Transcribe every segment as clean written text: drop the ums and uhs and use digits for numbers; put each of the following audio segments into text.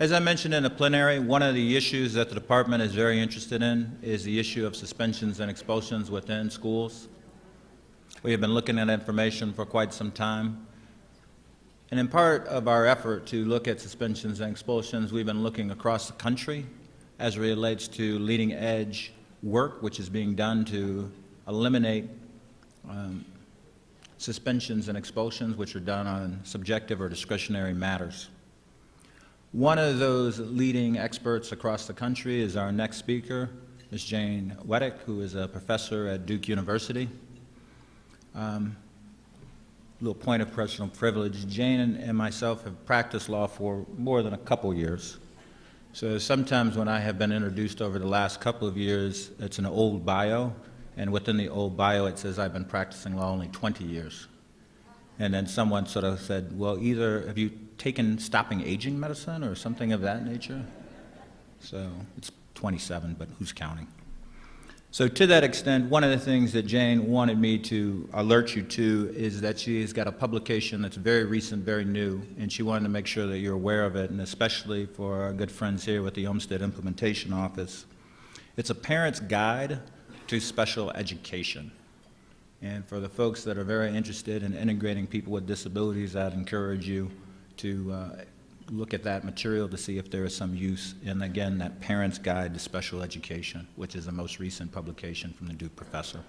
As I mentioned in the plenary, one of the issues that the department is very interested in is the issue of suspensions and expulsions within schools. We have been looking at information for quite some time. And in part of our effort to look at suspensions and expulsions, we've been looking across the country as it relates to leading edge work which is being done to eliminate suspensions and expulsions which are done on subjective or discretionary matters. One of those leading experts across the country is our next speaker, Ms. Jane Wettach, who is a professor at Duke University. Little point of personal privilege. Jane and myself have practiced law for more than a couple years. So sometimes when I have been introduced over the last couple of years, it's an old bio, and within the old bio it says I've been practicing law only 20 years. And then someone sort of said, well, either have you taken stopping aging medicine or something of that nature? So it's 27, but who's counting? So to that extent, one of the things that Jane wanted me to alert you to is that she's got a publication that's very recent, very new, and she wanted to make sure that you're aware of it, and especially for our good friends here with the Olmsted Implementation Office. It's a parent's guide to special education. And for the folks that are very interested in integrating people with disabilities, I'd encourage you to look at that material to see if there is some use in, again, that Parent's Guide to Special Education, which is the most recent publication from the Duke professor.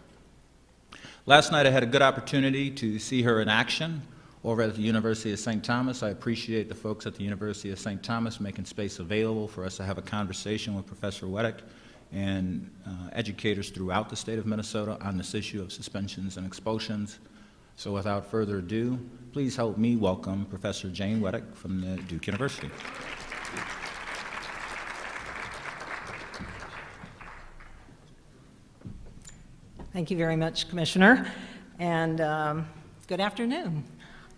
Last night I had a good opportunity to see her in action over at the University of St. Thomas. I appreciate the folks at the University of St. Thomas making space available for us to have a conversation with Professor Wettach and educators throughout the state of Minnesota on this issue of suspensions and expulsions. So without further ado, please help me welcome Professor Jane Wettach from the Duke University. Thank you very much, Commissioner, and good afternoon.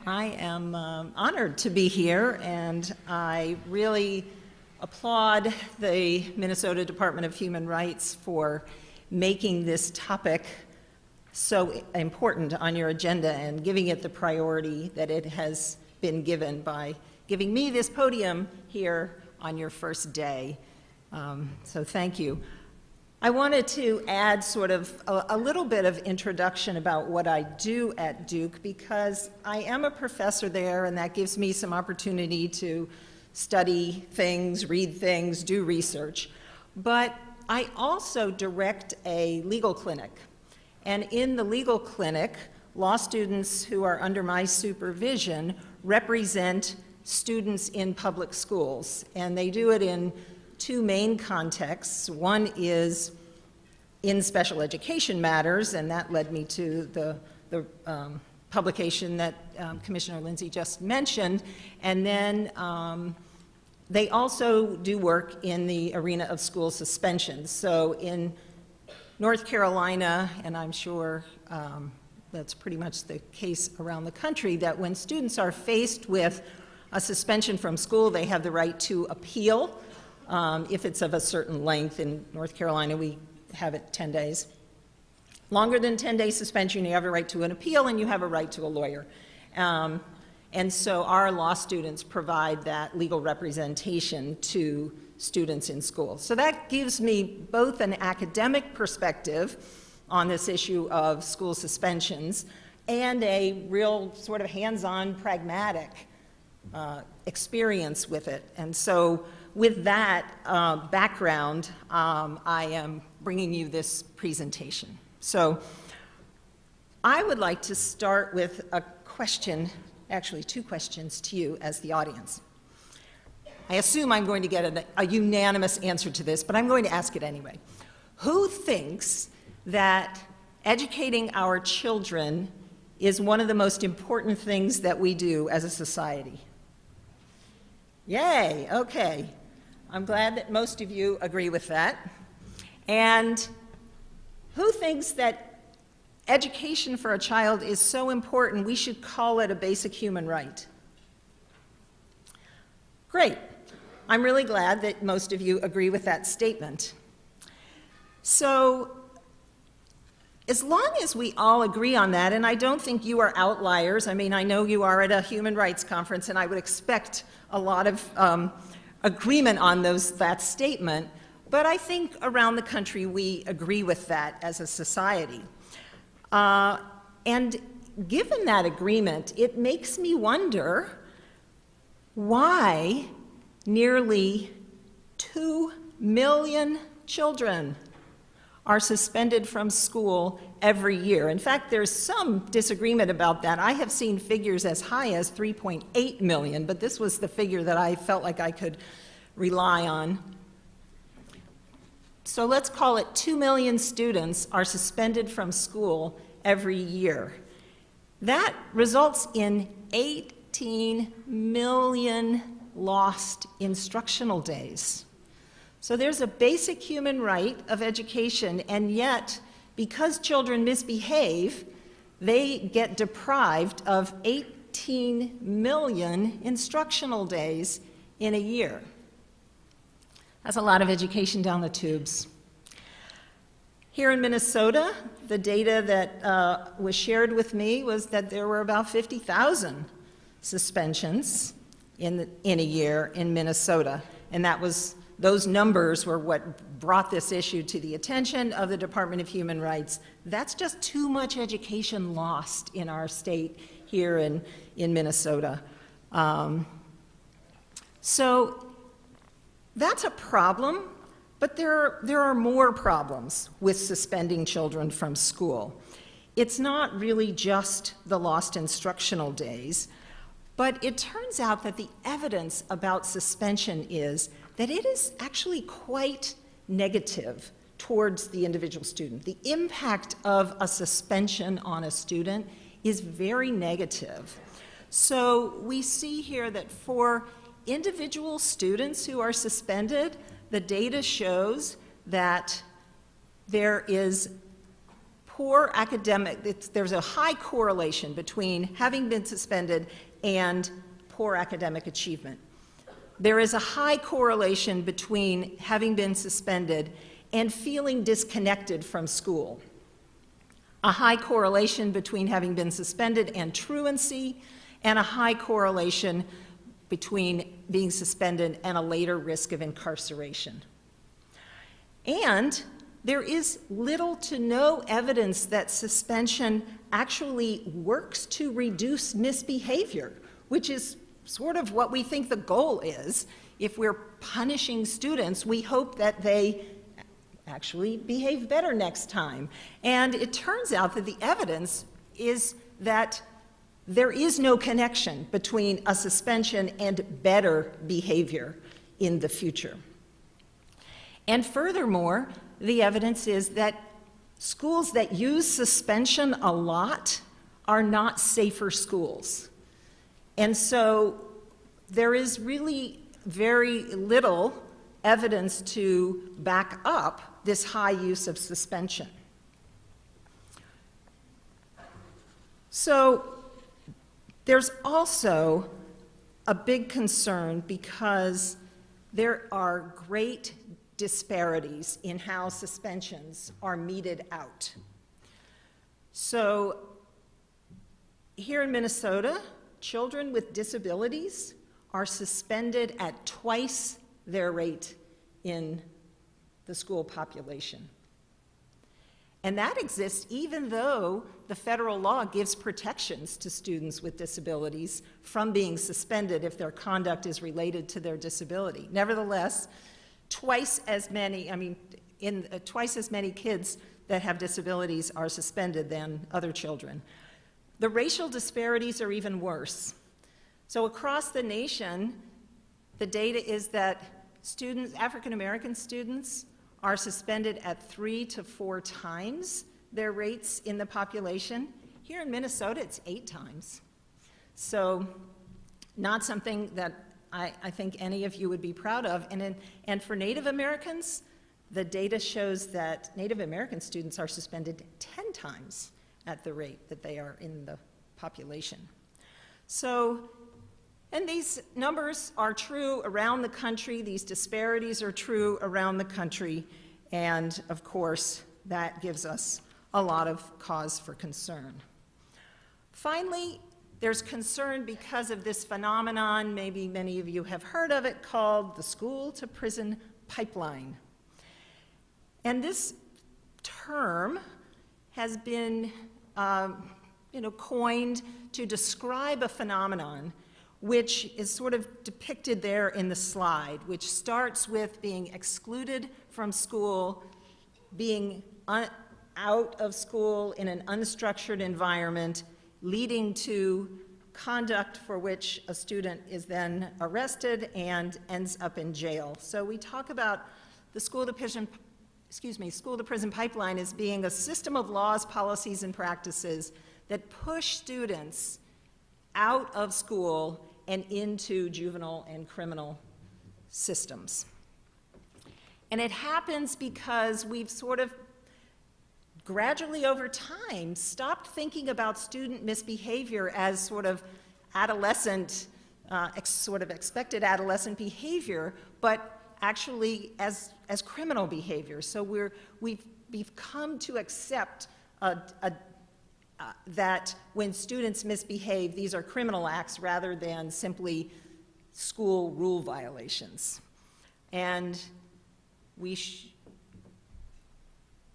I am honored to be here, and I really applaud the Minnesota Department of Human Rights for making this topic so important on your agenda and giving it the priority that it has been given by giving me this podium here on your first day. So thank you. I wanted to add sort of a little bit of introduction about what I do at Duke, because I am a professor there, and that gives me some opportunity to study things, read things, do research. But I also direct a legal clinic. And in the legal clinic, law students who are under my supervision represent students in public schools. And they do it in two main contexts. One is in special education matters, and that led me to the publication that Commissioner Lindsey just mentioned. And then they also do work in the arena of school suspensions. So in North Carolina, and I'm sure that's pretty much the case around the country, that when students are faced with a suspension from school, they have the right to appeal if it's of a certain length. In North Carolina, we have it 10 days. Longer than 10-day suspension, you have a right to an appeal, and you have a right to a lawyer. And so our law students provide that legal representation to students in school. So that gives me both an academic perspective on this issue of school suspensions and a real sort of hands-on pragmatic experience with it. And so with that background, I am bringing you this presentation. So I would like to start with a question, actually two questions to you as the audience. I assume I'm going to get a unanimous answer to this, but I'm going to ask it anyway. Who thinks that educating our children is one of the most important things that we do as a society? Yay, okay. I'm glad that most of you agree with that. And who thinks that education for a child is so important we should call it a basic human right? Great. I'm really glad that most of you agree with that statement. So as long as we all agree on that, and I don't think you are outliers, I mean, I know you are at a human rights conference, and I would expect a lot of agreement on that statement, but I think around the country we agree with that as a society. And given that agreement, it makes me wonder why nearly 2 million children are suspended from school every year. In fact, there's some disagreement about that. I have seen figures as high as 3.8 million, but this was the figure that I felt like I could rely on. So let's call it 2 million students are suspended from school every year. That results in 18 million lost instructional days. So there's a basic human right of education, and yet, because children misbehave, they get deprived of 18 million instructional days in a year. That's a lot of education down the tubes. Here in Minnesota, the data that was shared with me was that there were about 50,000 suspensions in a year in Minnesota, and those numbers were what brought this issue to the attention of the Department of Human Rights. That's just too much education lost in our state here in Minnesota. So that's a problem, but there are more problems with suspending children from school. It's not really just the lost instructional days, but it turns out that the evidence about suspension is that it is actually quite negative towards the individual student. The impact of a suspension on a student is very negative. So we see here that for individual students who are suspended, the data shows that there is there's a high correlation between having been suspended and poor academic achievement. There is a high correlation between having been suspended and feeling disconnected from school. A high correlation between having been suspended and truancy, and a high correlation between being suspended and a later risk of incarceration. And there is little to no evidence that suspension actually works to reduce misbehavior, which is sort of what we think the goal is. If we're punishing students, we hope that they actually behave better next time. And it turns out that the evidence is that there is no connection between a suspension and better behavior in the future. And furthermore, the evidence is that schools that use suspension a lot are not safer schools. And so there is really very little evidence to back up this high use of suspension. So there's also a big concern because there are great disparities in how suspensions are meted out. So here in Minnesota, children with disabilities are suspended at twice their rate in the school population. And that exists even though the federal law gives protections to students with disabilities from being suspended if their conduct is related to their disability. Nevertheless, twice as many kids that have disabilities are suspended than other children. The racial disparities are even worse. So across the nation, the data is that African American students are suspended at 3 to 4 times their rates in the population. Here in Minnesota, it's 8 times. So not something that I think any of you would be proud of. And for Native Americans, the data shows that Native American students are suspended 10 times at the rate that they are in the population. So, and these numbers are true around the country, these disparities are true around the country, and of course, that gives us a lot of cause for concern. Finally, There's concern because of this phenomenon, maybe many of you have heard of it, called the school-to-prison pipeline. And this term has been coined to describe a phenomenon which is sort of depicted there in the slide, which starts with being excluded from school, being out of school in an unstructured environment, leading to conduct for which a student is then arrested and ends up in jail. So we talk about the school-to-prison pipeline as being a system of laws, policies, and practices that push students out of school and into juvenile and criminal systems. And it happens because we've sort of gradually over time stopped thinking about student misbehavior as sort of adolescent, sort of expected adolescent behavior, but actually as criminal behavior. So we've come to accept that when students misbehave, these are criminal acts rather than simply school rule violations. And we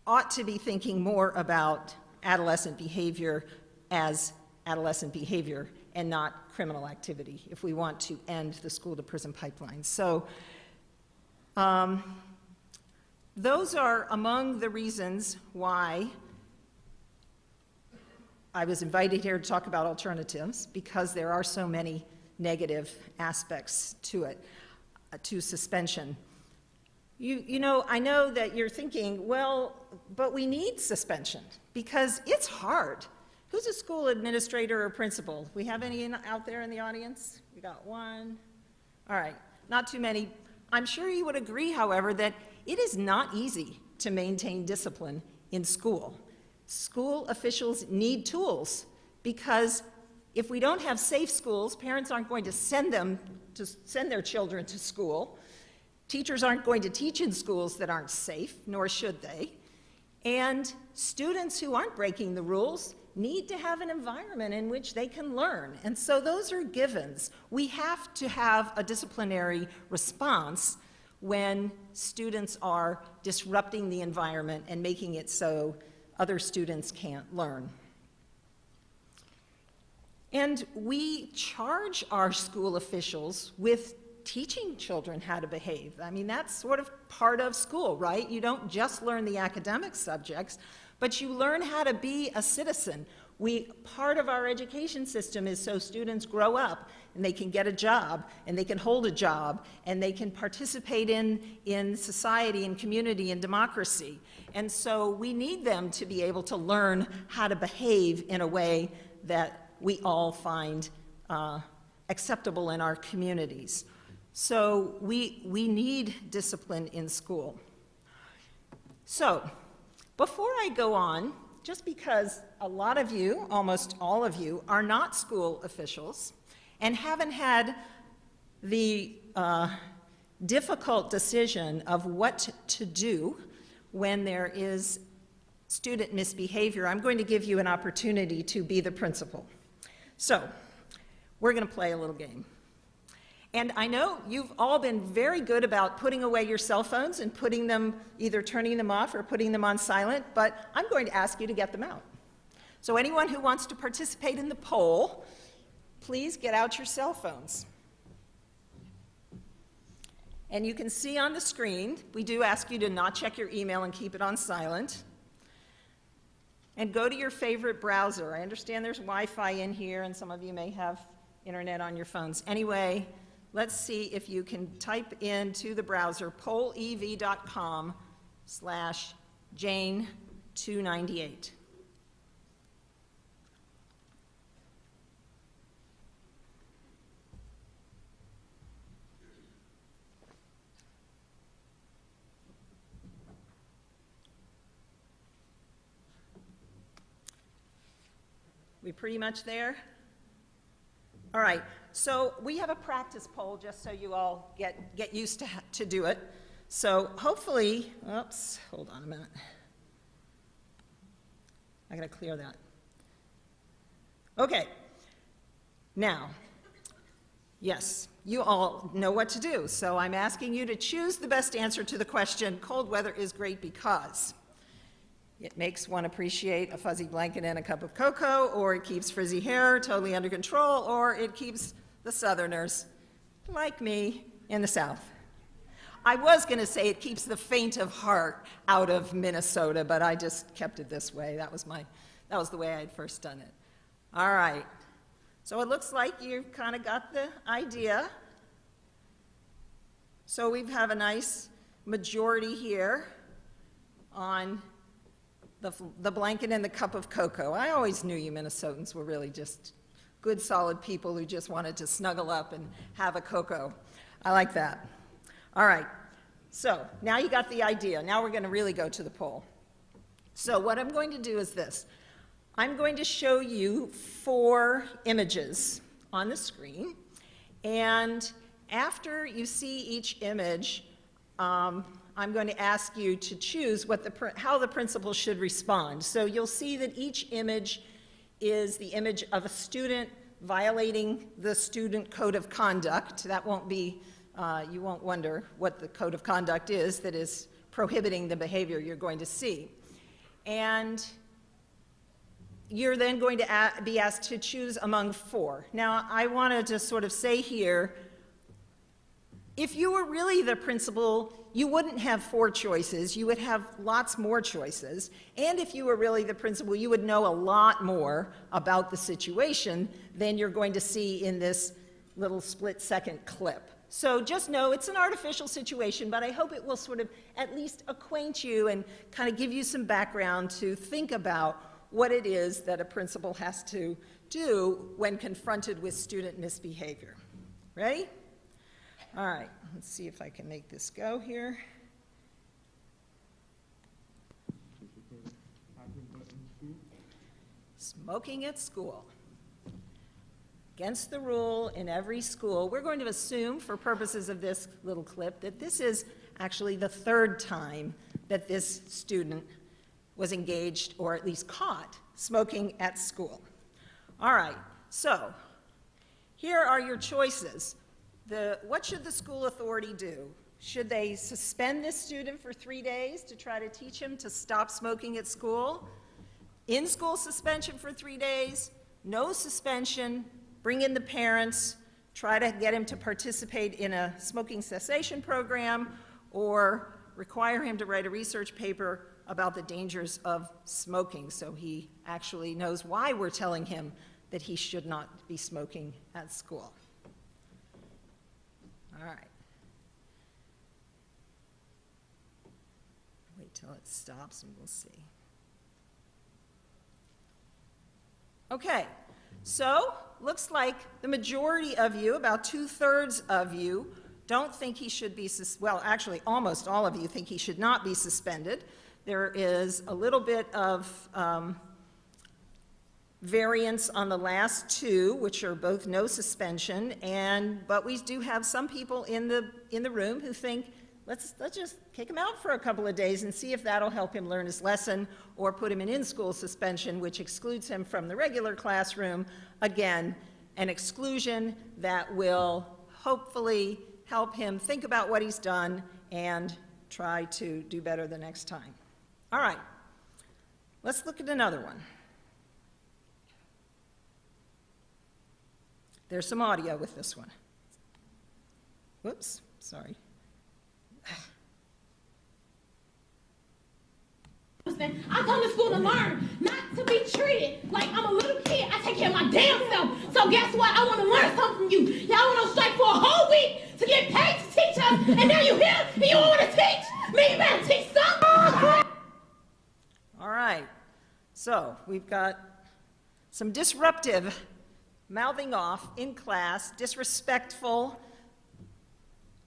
ought to be thinking more about adolescent behavior as adolescent behavior and not criminal activity if we want to end the school-to-prison pipeline. So those are among the reasons why I was invited here to talk about alternatives, because there are so many negative aspects to it, to suspension. I know that you're thinking, well, but we need suspension because it's hard. Who's a school administrator or principal? We have any out there in the audience? We got one. All right, not too many. I'm sure you would agree, however, that it is not easy to maintain discipline in school. School officials need tools because if we don't have safe schools, parents aren't going to send their children to school. Teachers aren't going to teach in schools that aren't safe, nor should they. And students who aren't breaking the rules need to have an environment in which they can learn. And so those are givens. We have to have a disciplinary response when students are disrupting the environment and making it so other students can't learn. And we charge our school officials with teaching children how to behave. I mean, that's sort of part of school, right? You don't just learn the academic subjects, but you learn how to be a citizen. Part of our education system is so students grow up and they can get a job and they can hold a job and they can participate in society and community and democracy. And so we need them to be able to learn how to behave in a way that we all find acceptable in our communities. So we need discipline in school. So before I go on, just because a lot of you, almost all of you, are not school officials and haven't had the difficult decision of what to do when there is student misbehavior, I'm going to give you an opportunity to be the principal. So we're going to play a little game. And I know you've all been very good about putting away your cell phones and putting them, either turning them off or putting them on silent, but I'm going to ask you to get them out. So anyone who wants to participate in the poll, please get out your cell phones. And you can see on the screen, we do ask you to not check your email and keep it on silent. And go to your favorite browser. I understand there's Wi-Fi in here, and some of you may have internet on your phones. Anyway, let's see if you can type into the browser pollev.com/Jane298. We pretty much there? All right, so we have a practice poll just so you all get used to do it. So hopefully, oops, hold on a minute. I gotta clear that. Okay, Now, yes, you all know what to do, so I'm asking you to choose the best answer to the question, cold weather is great because it makes one appreciate a fuzzy blanket and a cup of cocoa, or it keeps frizzy hair totally under control, or it keeps the Southerners, like me, in the South. I was going to say it keeps the faint of heart out of Minnesota, but I just kept it this way. That was the way I had first done it. All right. So it looks like you've kind of got the idea. So we have a nice majority here on the blanket and the cup of cocoa. I always knew you Minnesotans were really just good, solid people who just wanted to snuggle up and have a cocoa. I like that. All right, so now you got the idea. Now we're going to really go to the poll. So what I'm going to do is this. I'm going to show you 4 images on the screen, and after you see each image, I'm going to ask you to choose how the principal should respond. So you'll see that each image is the image of a student violating the student code of conduct. That won't be, you won't wonder what the code of conduct is that is prohibiting the behavior you're going to see. And you're then going to be asked to choose among 4. Now, I wanted to sort of say here, if you were really the principal, you wouldn't have 4 choices. You would have lots more choices. And if you were really the principal, you would know a lot more about the situation than you're going to see in this little split-second clip. So just know it's an artificial situation, but I hope it will sort of at least acquaint you and kind of give you some background to think about what it is that a principal has to do when confronted with student misbehavior. Ready? All right, let's see if I can make this go here. Smoking at school. Against the rule in every school. We're going to assume, for purposes of this little clip, that this is actually the 3rd time that this student was engaged, or at least caught, smoking at school. All right, so here are your choices. What should the school authority do? Should they suspend this student for 3 days to try to teach him to stop smoking at school? In-school suspension for 3 days? No suspension? Bring in the parents? Try to get him to participate in a smoking cessation program? Or require him to write a research paper about the dangers of smoking so he actually knows why we're telling him that he should not be smoking at school? All right. Wait till it stops and we'll see. Okay, so looks like the majority of you, about 2/3 of you, don't think he should be, well, actually almost all of you think he should not be suspended. There is a little bit of variance on the last 2, which are both no suspension, but we do have some people in the room who think, let's just kick him out for a couple of days and see if that'll help him learn his lesson, or put him in school suspension, which excludes him from the regular classroom. Again, an exclusion that will hopefully help him think about what he's done and try to do better the next time. All right, let's look at another one. There's some audio with this one. Whoops, sorry. I come to school to learn, not to be treated like I'm a little kid. I take care of my damn self. So guess what? I want to learn something from you. Y'all went on strike for a whole week to get paid to teach us, and now you're here and you want to teach me. You better teach something. All right, so we've got some disruptive mouthing off in class, disrespectful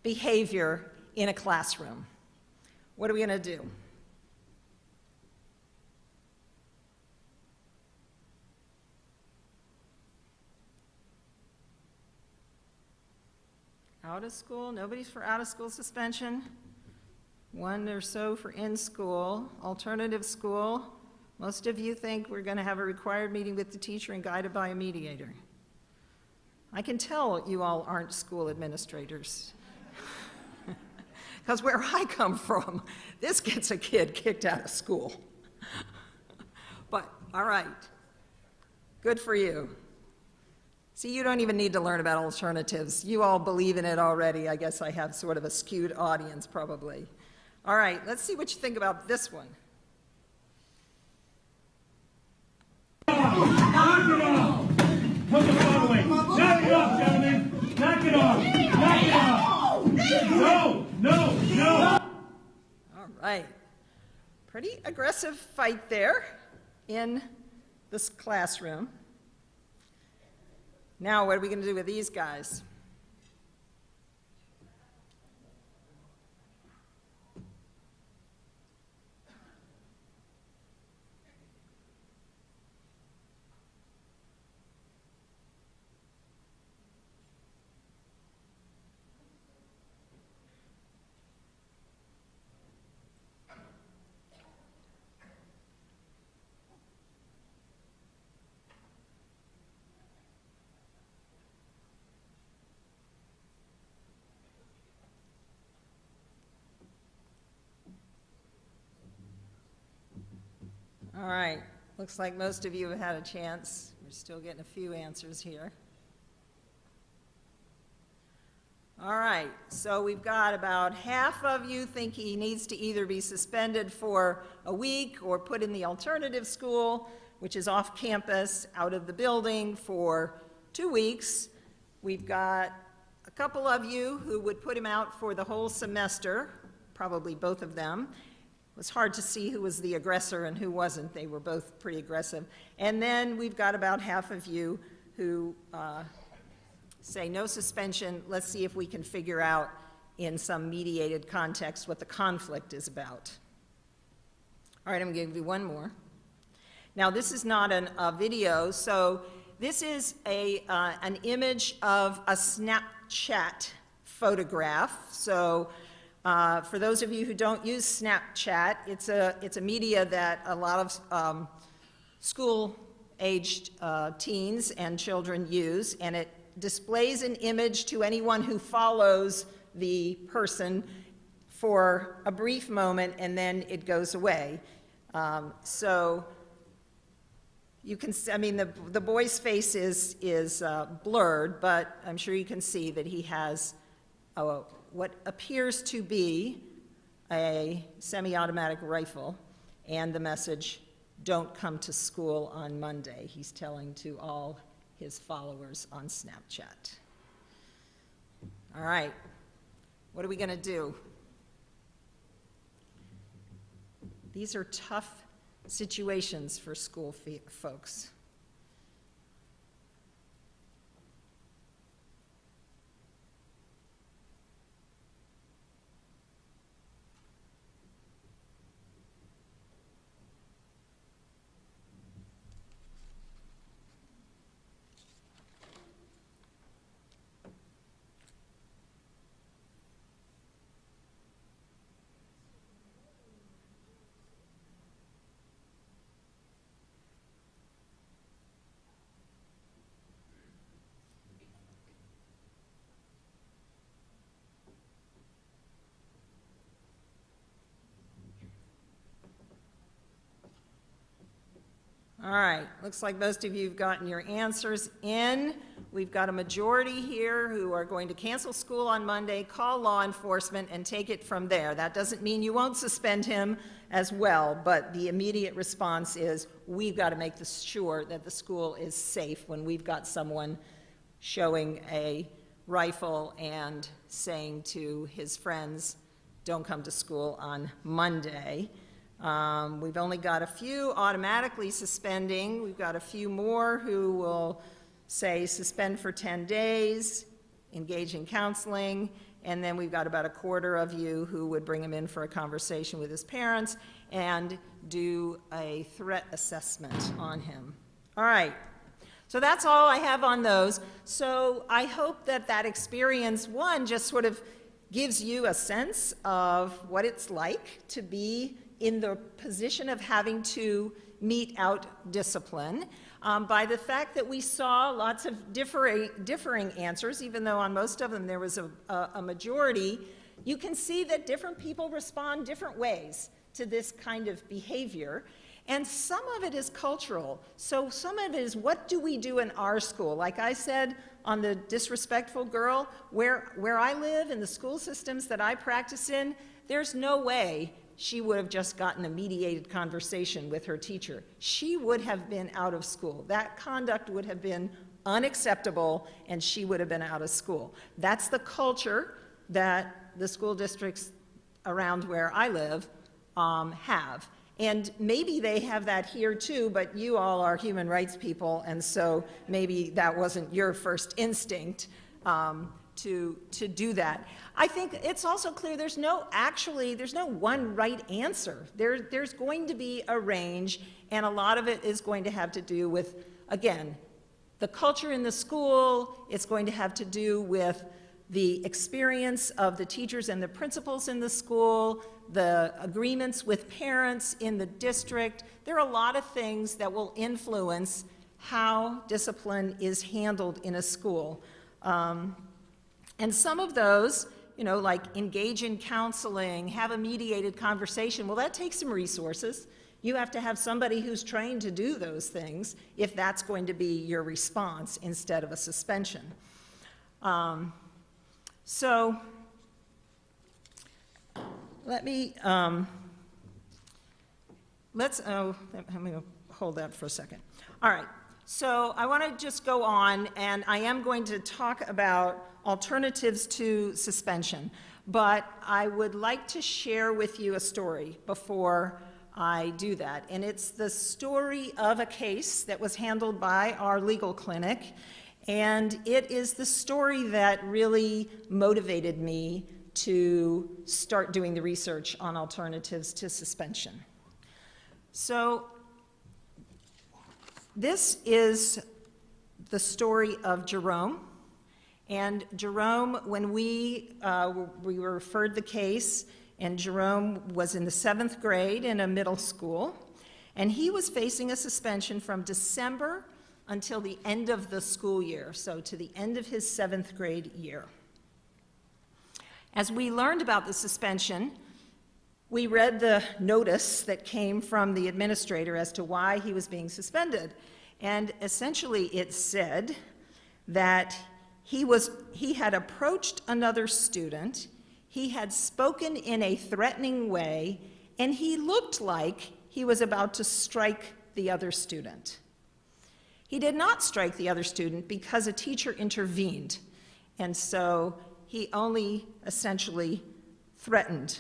behavior in a classroom. What are we going to do? Out of school? Nobody's for out of school suspension? 1 or so for in school. Alternative school? Most of you think we're going to have a required meeting with the teacher and guided by a mediator. I can tell you all aren't school administrators. Because where I come from, this gets a kid kicked out of school. But, all right, good for you. See, you don't even need to learn about alternatives. You all believe in it already. I guess I have sort of a skewed audience, probably. All right, let's see what you think about this one. Knock it off! Put the phone away. Knock it off, gentlemen! Knock it off! Knock it off! No! No! No! All right. Pretty aggressive fight there in this classroom. Now, what are we going to do with these guys? All right, looks like most of you have had a chance. We're still getting a few answers here. All right, so we've got about half of you think he needs to either be suspended for a week or put in the alternative school, which is off campus, out of the building for 2 weeks. We've got a couple of you who would put him out for the whole semester, probably both of them. It was hard to see who was the aggressor and who wasn't. They were both pretty aggressive. And then we've got about half of you who say no suspension. Let's see if we can figure out in some mediated context what the conflict is about. All right, I'm going to give you one more. Now, this is not a video, so this is an image of a Snapchat photograph. So for those of you who don't use Snapchat, it's a media that a lot of school-aged teens and children use, and it displays an image to anyone who follows the person for a brief moment, and then it goes away. So you can, I mean, the boy's face is blurred, but I'm sure you can see that he has what appears to be a semi-automatic rifle, and the message, "Don't come to school on Monday." He's telling to all his followers on Snapchat. All right, what are we going to do? These are tough situations for school folks. All right, looks like most of you have gotten your answers in. We've got a majority here who are going to cancel school on Monday, call law enforcement, and take it from there. That doesn't mean you won't suspend him as well, but the immediate response is we've got to make sure that the school is safe when we've got someone showing a rifle and saying to his friends, "Don't come to school on Monday." We've only got a few automatically suspending. We've got a few more who will say suspend for 10 days, engage in counseling, and then we've got about a quarter of you who would bring him in for a conversation with his parents and do a threat assessment on him. All right, so that's all I have on those. So I hope that that experience, one, just sort of gives you a sense of what it's like to be in the position of having to mete out discipline by the fact that we saw lots of differing answers, even though on most of them there was a majority. You can see that different people respond different ways to this kind of behavior. And some of it is cultural. So some of it is, what do we do in our school? Like I said on the disrespectful girl, where I live in the school systems that I practice in, there's no way she would have just gotten a mediated conversation with her teacher. She would have been out of school. That conduct would have been unacceptable, and she would have been out of school. That's the culture that the school districts around where I live have. And maybe they have that here too, but you all are human rights people, and so maybe that wasn't your first instinct to do that. I think it's also clear there's no one right answer. There's going to be a range, and a lot of it is going to have to do with, again, the culture in the school. It's going to have to do with the experience of the teachers and the principals in the school, the agreements with parents in the district. There are a lot of things that will influence how discipline is handled in a school. And some of those, like engage in counseling, have a mediated conversation, well, that takes some resources. You have to have somebody who's trained to do those things if that's going to be your response instead of a suspension. So let me, I'm going to hold that for a second. All right, so I want to just go on, and I am going to talk about alternatives to suspension, but I would like to share with you a story before I do that. And it's the story of a case that was handled by our legal clinic, and it is the story that really motivated me to start doing the research on alternatives to suspension. So this is the story of Jerome. And Jerome, when we were referred the case, and Jerome was in the 7th grade in a middle school, and he was facing a suspension from December until the end of the school year, so to the end of his 7th grade year. As we learned about the suspension, we read the notice that came from the administrator as to why he was being suspended. And essentially it said that he had approached another student, he had spoken in a threatening way, and he looked like he was about to strike the other student. He did not strike the other student because a teacher intervened, and so he only essentially threatened.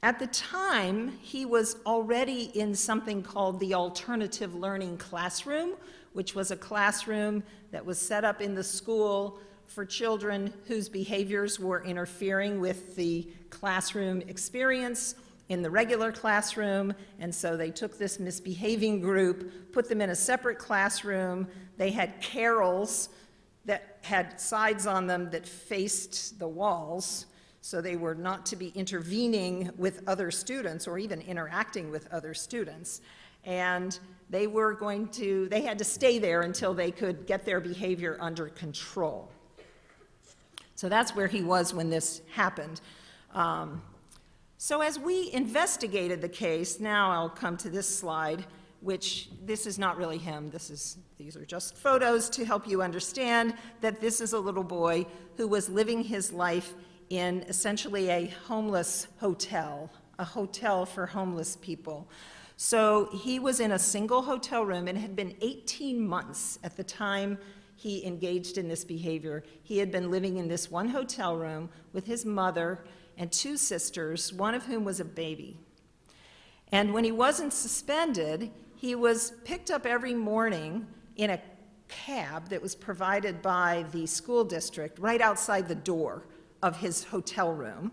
At the time, he was already in something called the alternative learning classroom, which was a classroom that was set up in the school for children whose behaviors were interfering with the classroom experience in the regular classroom, and so they took this misbehaving group, put them in a separate classroom. They had carrels that had sides on them that faced the walls, so they were not to be intervening with other students or even interacting with other students. And they had to stay there until they could get their behavior under control. So that's where he was when this happened. So as we investigated the case, now I'll come to this slide, which this is not really him. These are just photos to help you understand that this is a little boy who was living his life in essentially a homeless hotel, a hotel for homeless people. So he was in a single hotel room, and it had been 18 months at the time he engaged in this behavior. He had been living in this one hotel room with his mother and 2 sisters, one of whom was a baby. And when he wasn't suspended, he was picked up every morning in a cab that was provided by the school district right outside the door of his hotel room.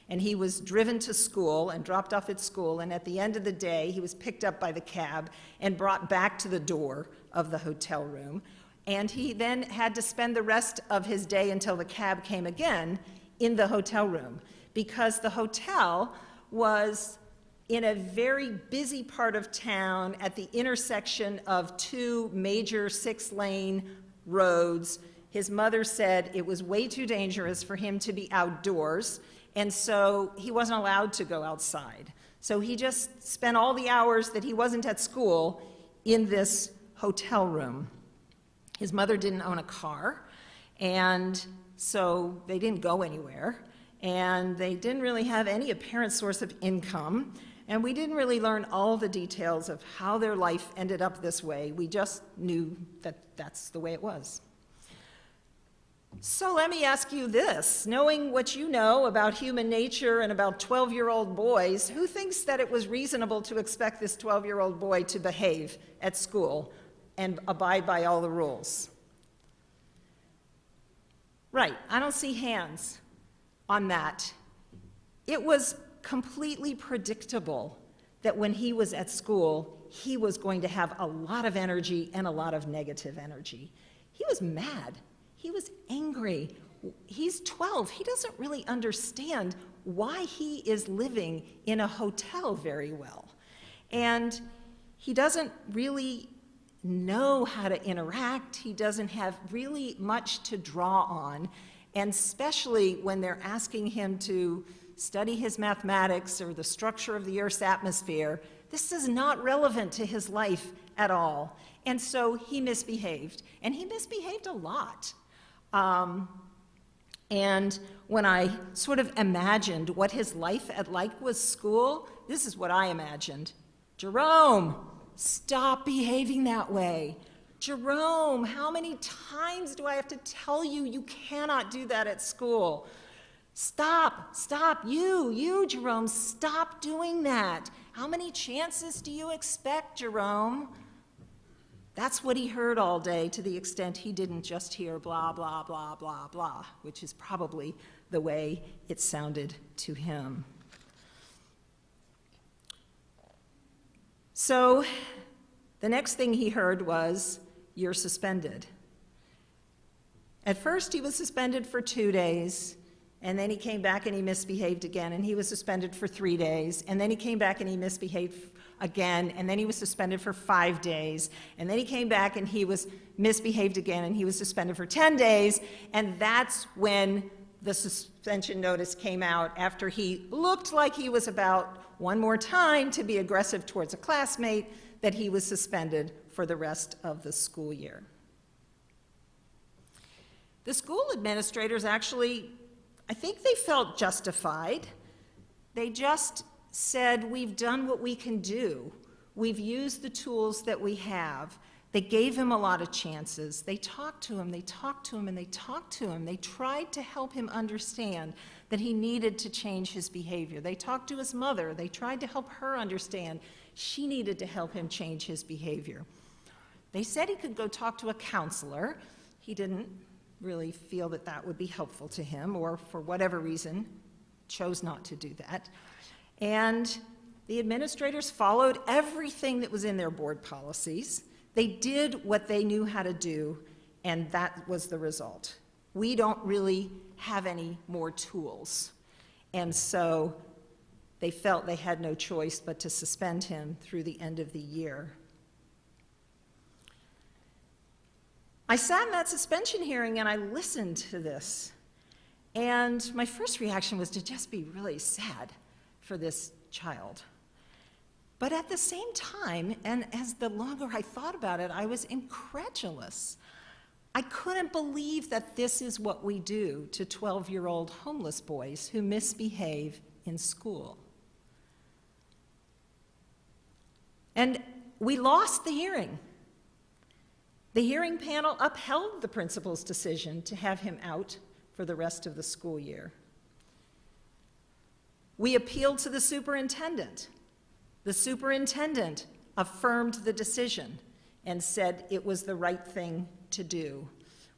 And he was driven to school and dropped off at school, and at the end of the day, he was picked up by the cab and brought back to the door of the hotel room. And he then had to spend the rest of his day until the cab came again in the hotel room, because the hotel was in a very busy part of town at the intersection of two major 6-lane roads. His mother said it was way too dangerous for him to be outdoors, and so he wasn't allowed to go outside. So he just spent all the hours that he wasn't at school in this hotel room. His mother didn't own a car, and so they didn't go anywhere, and they didn't really have any apparent source of income, and we didn't really learn all the details of how their life ended up this way. We just knew that that's the way it was. So let me ask you this, knowing what you know about human nature and about 12-year-old boys, who thinks that it was reasonable to expect this 12-year-old boy to behave at school and abide by all the rules? Right, I don't see hands on that. It was completely predictable that when he was at school, he was going to have a lot of energy and a lot of negative energy. He was mad. He was angry. He's 12. He doesn't really understand why he is living in a hotel very well. And he doesn't really know how to interact. He doesn't have really much to draw on. And especially when they're asking him to study his mathematics or the structure of the Earth's atmosphere, this is not relevant to his life at all. And so he misbehaved. And he misbehaved a lot. And when I sort of imagined what his life at like was school, this is what I imagined. Jerome, stop behaving that way. Jerome, how many times do I have to tell you you cannot do that at school? Stop, you, Jerome, stop doing that. How many chances do you expect, Jerome? That's what he heard all day, to the extent he didn't just hear blah, blah, blah, blah, blah, which is probably the way it sounded to him. So the next thing he heard was, "You're suspended." At first, he was suspended for 2 days, and then he came back and he misbehaved again, and he was suspended for 3 days, and then he came back and he misbehaved again, and then he was suspended for 5 days, and then he came back and he was misbehaved again, and he was suspended for 10 days, and that's when the suspension notice came out, after he looked like he was about one more time to be aggressive towards a classmate, that he was suspended for the rest of the school year. The school administrators actually, I think they felt justified. They just said, we've done what we can do. We've used the tools that we have. They gave him a lot of chances. They talked to him, they talked to him, and they talked to him. They tried to help him understand that he needed to change his behavior. They talked to his mother. They tried to help her understand she needed to help him change his behavior. They said he could go talk to a counselor. He didn't really feel that that would be helpful to him, or for whatever reason, chose not to do that. And the administrators followed everything that was in their board policies. They did what they knew how to do, and that was the result. We don't really have any more tools. And so they felt they had no choice but to suspend him through the end of the year. I sat in that suspension hearing and I listened to this. And my first reaction was to just be really sad for this child. But at the same time, and as the longer I thought about it, I was incredulous. I couldn't believe that this is what we do to 12-year-old homeless boys who misbehave in school. And we lost the hearing. The hearing panel upheld the principal's decision to have him out for the rest of the school year. We appealed to the superintendent. The superintendent affirmed the decision and said it was the right thing to do.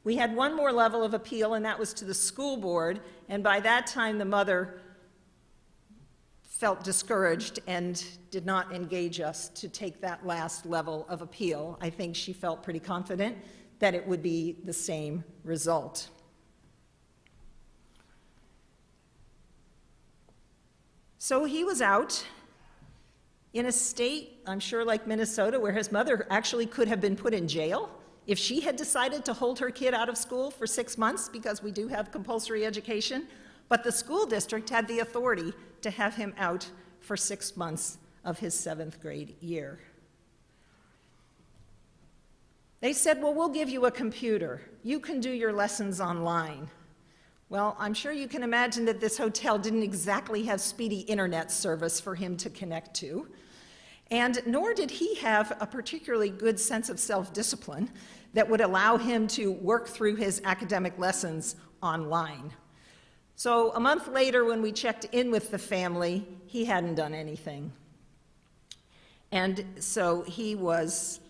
We had one more level of appeal, and that was to the school board, and by that time the mother felt discouraged and did not engage us to take that last level of appeal. I think she felt pretty confident that it would be the same result. So he was out. in a state, I'm sure like Minnesota, where his mother actually could have been put in jail if she had decided to hold her kid out of school for 6 months, because we do have compulsory education, but the school district had the authority to have him out for 6 months of his 7th grade year. They said, well, we'll give you a computer. You can do your lessons online. Well, I'm sure you can imagine that this hotel didn't exactly have speedy internet service for him to connect to, and nor did he have a particularly good sense of self-discipline that would allow him to work through his academic lessons online. So a month later, when we checked in with the family, he hadn't done anything. And so he was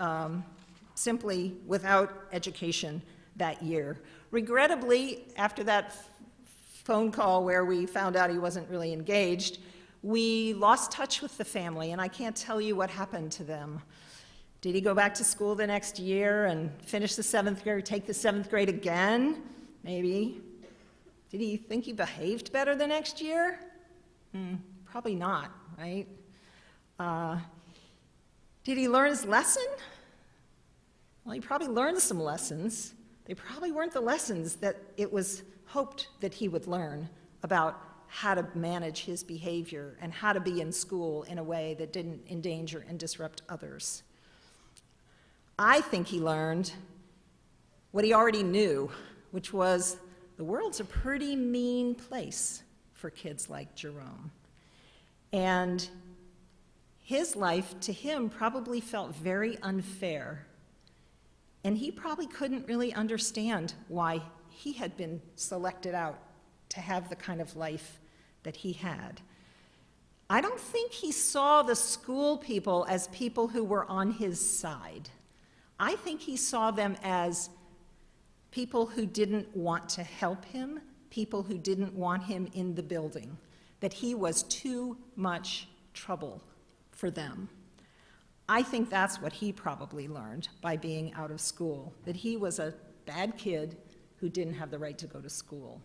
simply without education that year. Regrettably, after that phone call where we found out he wasn't really engaged, we lost touch with the family, and I can't tell you what happened to them. Did he go back to school the next year and finish the 7th grade, take the 7th grade again? Maybe. Did he think he behaved better the next year? Probably not, right? Did he learn his lesson? Well, he probably learned some lessons. They probably weren't the lessons that it was hoped that he would learn about how to manage his behavior and how to be in school in a way that didn't endanger and disrupt others. I think he learned what he already knew, which was the world's a pretty mean place for kids like Jerome. And his life, to him, probably felt very unfair. And he probably couldn't really understand why he had been selected out to have the kind of life that he had. I don't think he saw the school people as people who were on his side. I think he saw them as people who didn't want to help him, people who didn't want him in the building, that he was too much trouble for them. I think that's what he probably learned by being out of school, that he was a bad kid who didn't have the right to go to school.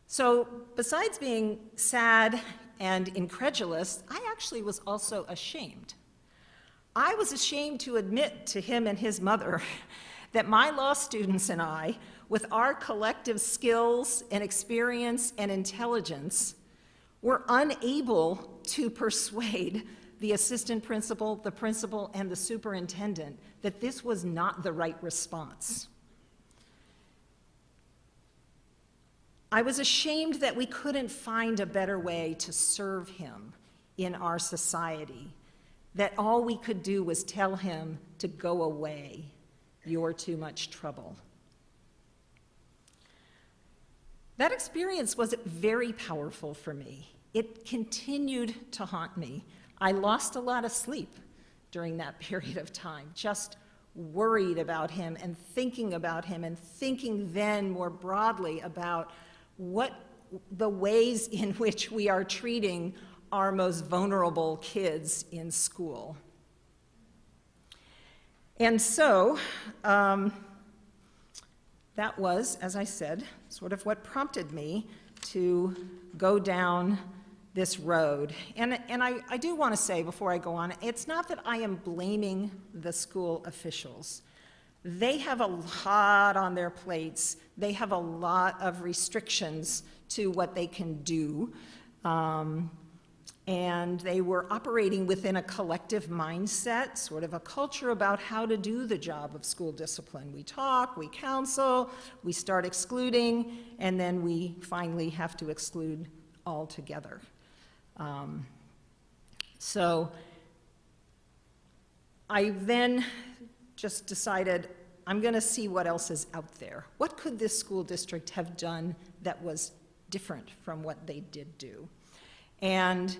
So besides being sad and incredulous, I actually was also ashamed. I was ashamed to admit to him and his mother that my law students and I, with our collective skills and experience and intelligence, were unable to persuade the assistant principal, the principal, and the superintendent that this was not the right response. I was ashamed that we couldn't find a better way to serve him in our society, that all we could do was tell him to go away. You're too much trouble. That experience was very powerful for me. It continued to haunt me. I lost a lot of sleep during that period of time, just worried about him and thinking then more broadly about what the ways in which we are treating our most vulnerable kids in school. And so that was, as I said, sort of what prompted me to go down this road. And I do want to say before I go on, it's not that I am blaming the school officials. They have a lot on their plates. They have a lot of restrictions to what they can do. And they were operating within a collective mindset, sort of a culture about how to do the job of school discipline. We talk, we counsel, we start excluding, and then we finally have to exclude altogether. So I then just decided I'm going to see what else is out there. What could this school district have done that was different from what they did do? And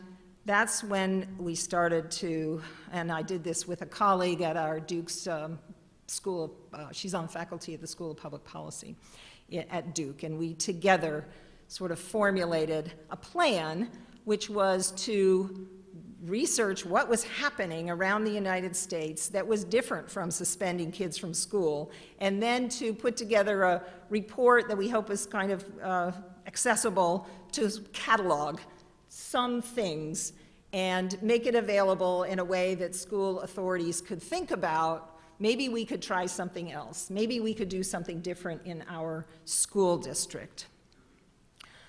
that's when we started to, and I did this with a colleague at our Duke's school, she's on faculty at the School of Public Policy at Duke, and we together sort of formulated a plan which was to research what was happening around the United States that was different from suspending kids from school, and then to put together a report that we hope is kind of accessible to catalog some things and make it available in a way that school authorities could think about, maybe we could try something else. Maybe we could do something different in our school district.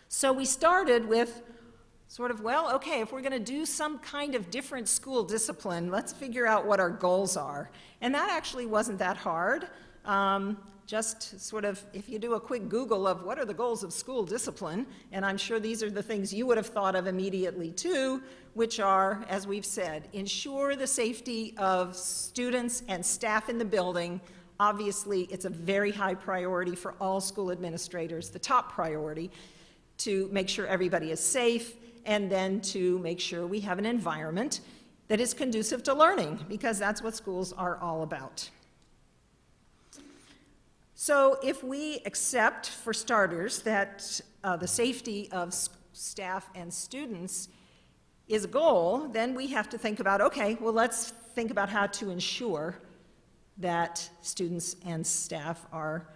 So we started with sort of, well, okay, if we're going to do some kind of different school discipline, let's figure out what our goals are. And that actually wasn't that hard. Just sort of, if you do a quick Google of what are the goals of school discipline, and I'm sure these are the things you would have thought of immediately too, which are, as we've said, ensure the safety of students and staff in the building. Obviously, it's a very high priority for all school administrators, the top priority, to make sure everybody is safe, and then to make sure we have an environment that is conducive to learning, because that's what schools are all about. So if we accept, for starters, that the safety of staff and students is a goal, then we have to think about, okay, well, let's think about how to ensure that students and staff are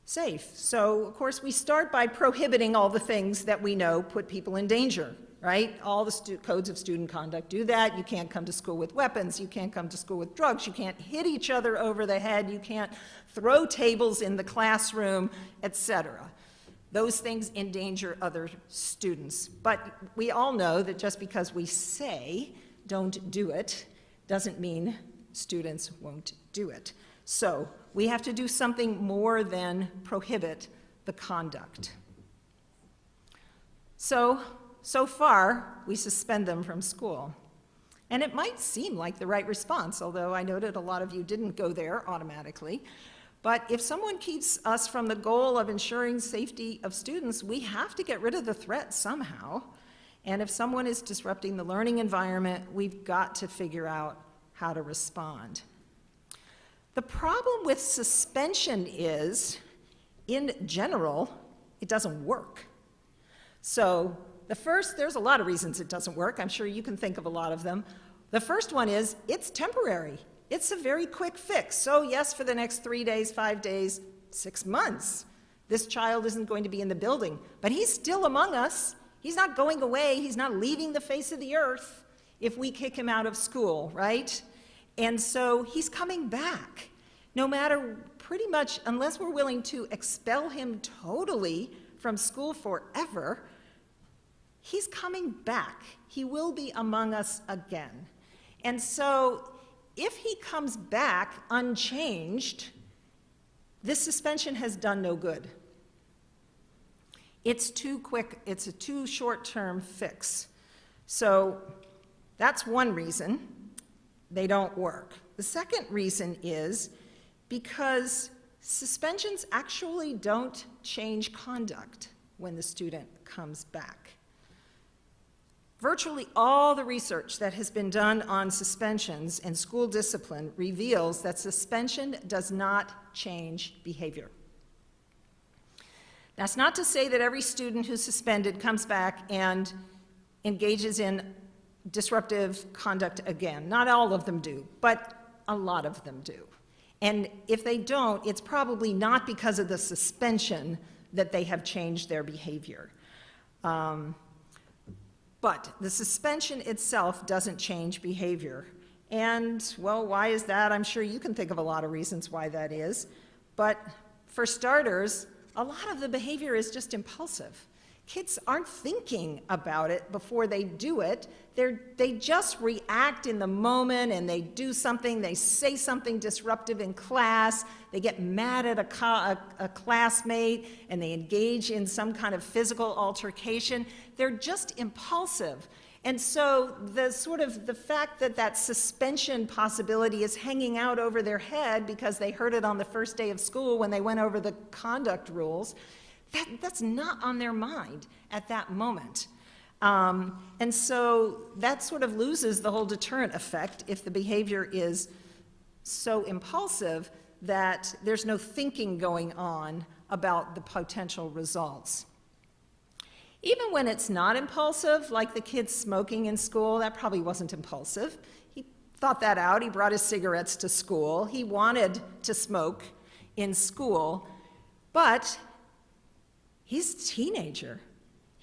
safe. So, of course, we start by prohibiting all the things that we know put people in danger, right? All the codes of student conduct do that. You can't come to school with weapons. You can't come to school with drugs. You can't hit each other over the head. You can't throw tables in the classroom, etc. Those things endanger other students. But we all know that just because we say don't do it doesn't mean students won't do it. So we have to do something more than prohibit the conduct. So far, we suspend them from school. And it might seem like the right response, although I noted a lot of you didn't go there automatically. But if someone keeps us from the goal of ensuring safety of students, we have to get rid of the threat somehow. And if someone is disrupting the learning environment, we've got to figure out how to respond. The problem with suspension is, in general, it doesn't work. So there's a lot of reasons it doesn't work. I'm sure you can think of a lot of them. The first one is, it's temporary. It's a very quick fix. So yes, for the next 3 days, 5 days, 6 months, this child isn't going to be in the building, but he's still among us. He's not going away. He's not leaving the face of the earth if we kick him out of school, right? And so he's coming back, no matter, pretty much, unless we're willing to expel him totally from school forever, he's coming back. He will be among us again. And so if he comes back unchanged, this suspension has done no good. It's too quick, it's a too short-term fix. So that's one reason they don't work. The second reason is because suspensions actually don't change conduct when the student comes back. Virtually all the research that has been done on suspensions and school discipline reveals that suspension does not change behavior. That's not to say that every student who's suspended comes back and engages in disruptive conduct again. Not all of them do, but a lot of them do. And if they don't, it's probably not because of the suspension that they have changed their behavior. But the suspension itself doesn't change behavior. And, well, why is that? I'm sure you can think of a lot of reasons why that is. But for starters, a lot of the behavior is just impulsive. Kids aren't thinking about it before they do it. They just react in the moment, and they do something, they say something disruptive in class, they get mad at a classmate, and they engage in some kind of physical altercation. They're just impulsive. And so the fact that that suspension possibility is hanging out over their head because they heard it on the first day of school when they went over the conduct rules, that's not on their mind at that moment. And so that sort of loses the whole deterrent effect if the behavior is so impulsive that there's no thinking going on about the potential results. Even when it's not impulsive, like the kid smoking in school, that probably wasn't impulsive. He thought that out. He brought his cigarettes to school. He wanted to smoke in school, but he's a teenager.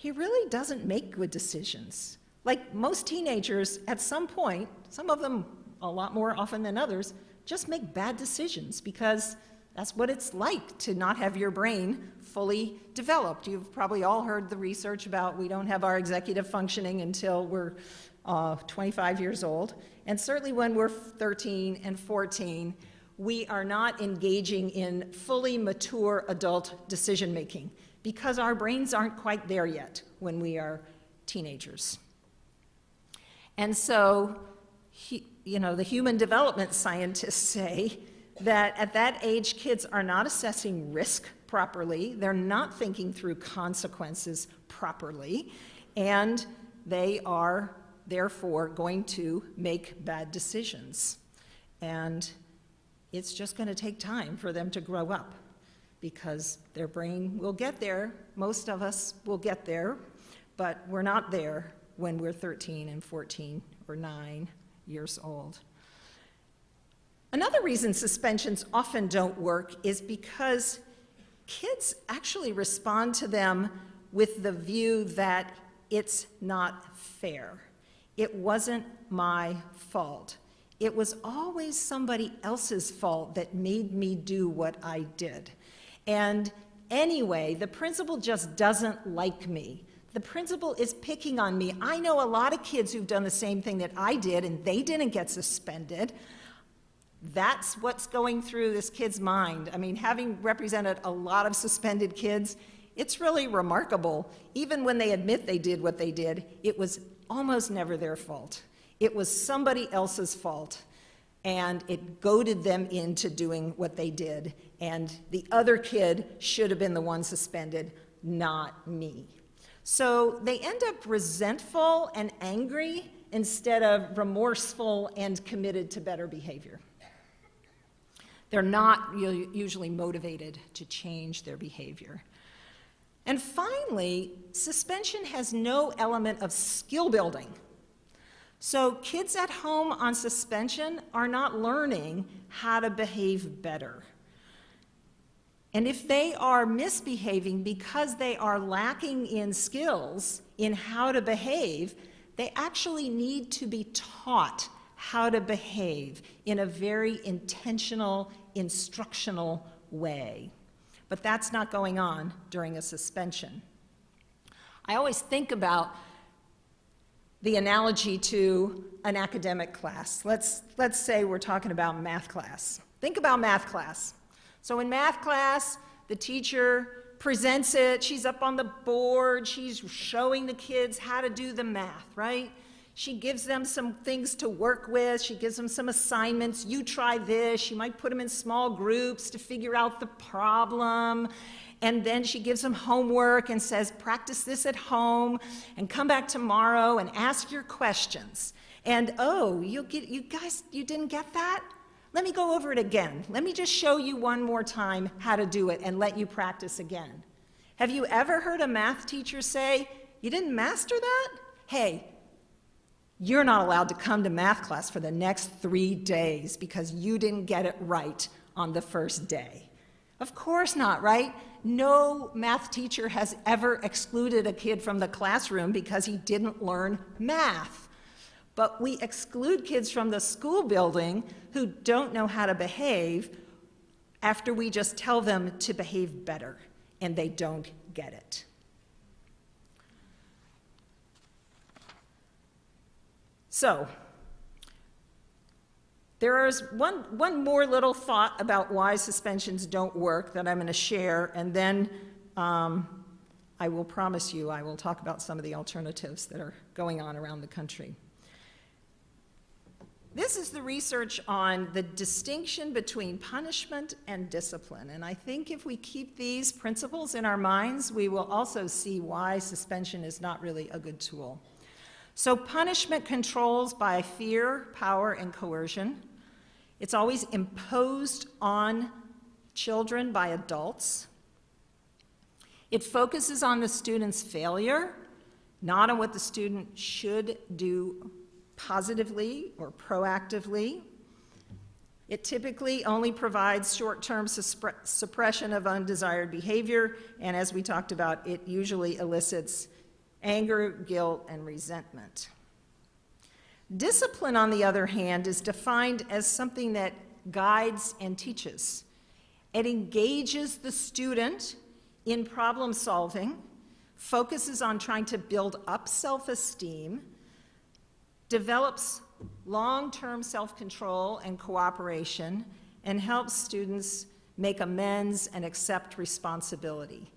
he really doesn't make good decisions. Like most teenagers, at some point, some of them a lot more often than others, just make bad decisions because that's what it's like to not have your brain fully developed. You've probably all heard the research about we don't have our executive functioning until we're 25 years old. And certainly when we're 13 and 14, we are not engaging in fully mature adult decision-making because our brains aren't quite there yet when we are teenagers. And so, the human development scientists say that at that age, kids are not assessing risk properly, they're not thinking through consequences properly, and they are therefore going to make bad decisions. And it's just going to take time for them to grow up because their brain will get there. Most of us will get there, but we're not there when we're 13 and 14 or 9 years old. Another reason suspensions often don't work is because kids actually respond to them with the view that it's not fair. It wasn't my fault. It was always somebody else's fault that made me do what I did. And anyway, the principal just doesn't like me. The principal is picking on me. I know a lot of kids who've done the same thing that I did, and they didn't get suspended. That's what's going through this kid's mind. I mean, having represented a lot of suspended kids, it's really remarkable. Even when they admit they did what they did, it was almost never their fault. It was somebody else's fault, and it goaded them into doing what they did. And the other kid should have been the one suspended, not me. So they end up resentful and angry instead of remorseful and committed to better behavior. They're not usually motivated to change their behavior. And finally, suspension has no element of skill building. So kids at home on suspension are not learning how to behave better. And if they are misbehaving because they are lacking in skills in how to behave, they actually need to be taught how to behave in a very intentional, instructional way. But that's not going on during a suspension. I always think about the analogy to an academic class. Let's say we're talking about math class. Think about math class. So in math class, the teacher presents it, she's up on the board, she's showing the kids how to do the math, right? She gives them some things to work with, she gives them some assignments, you try this, she might put them in small groups to figure out the problem, and then she gives them homework and says, practice this at home, and come back tomorrow and ask your questions. And oh, you guys, you didn't get that? Let me go over it again. Let me just show you one more time how to do it and let you practice again. Have you ever heard a math teacher say, you didn't master that? Hey, you're not allowed to come to math class for the next 3 days because you didn't get it right on the first day. Of course not, right? No math teacher has ever excluded a kid from the classroom because he didn't learn math. But we exclude kids from the school building who don't know how to behave after we just tell them to behave better, and they don't get it. So, there is one more little thought about why suspensions don't work that I'm going to share, and then I will promise you I will talk about some of the alternatives that are going on around the country. This is the research on the distinction between punishment and discipline, and I think if we keep these principles in our minds, we will also see why suspension is not really a good tool. So punishment controls by fear, power, and coercion. It's always imposed on children by adults. It focuses on the student's failure, not on what the student should do positively or proactively. It typically only provides short-term suppression of undesired behavior, and as we talked about, it usually elicits anger, guilt, and resentment. Discipline, on the other hand, is defined as something that guides and teaches. It engages the student in problem solving, focuses on trying to build up self-esteem, develops long-term self-control and cooperation, and helps students make amends and accept responsibility.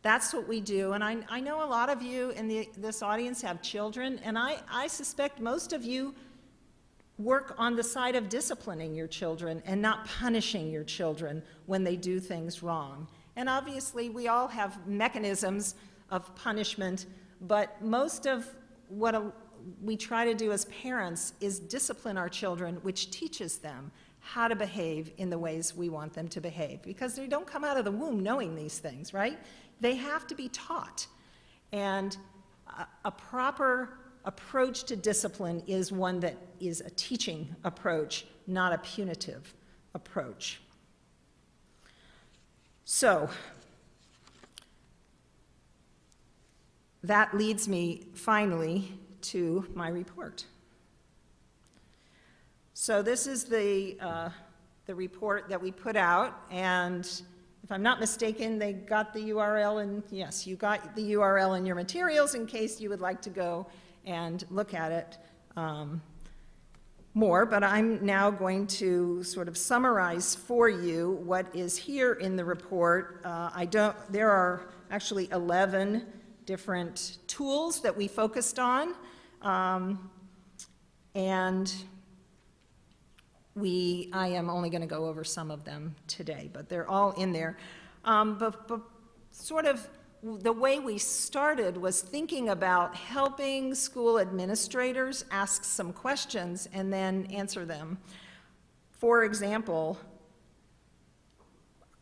That's what we do, and I know a lot of you in this audience have children, and I suspect most of you work on the side of disciplining your children and not punishing your children when they do things wrong. And obviously, we all have mechanisms of punishment, but most of what we try to do as parents is discipline our children, which teaches them how to behave in the ways we want them to behave, because they don't come out of the womb knowing these things, right? They have to be taught. And a proper approach to discipline is one that is a teaching approach, not a punitive approach. So, that leads me finally to my report. So this is the report that we put out, and if I'm not mistaken, they got the URL, and yes, you got the URL in your materials in case you would like to go and look at it more, but I'm now going to sort of summarize for you what is here in the report. There are actually 11 different tools that we focused on, and I am only going to go over some of them today, but they're all in there. But sort of the way we started was thinking about helping school administrators ask some questions and then answer them. For example,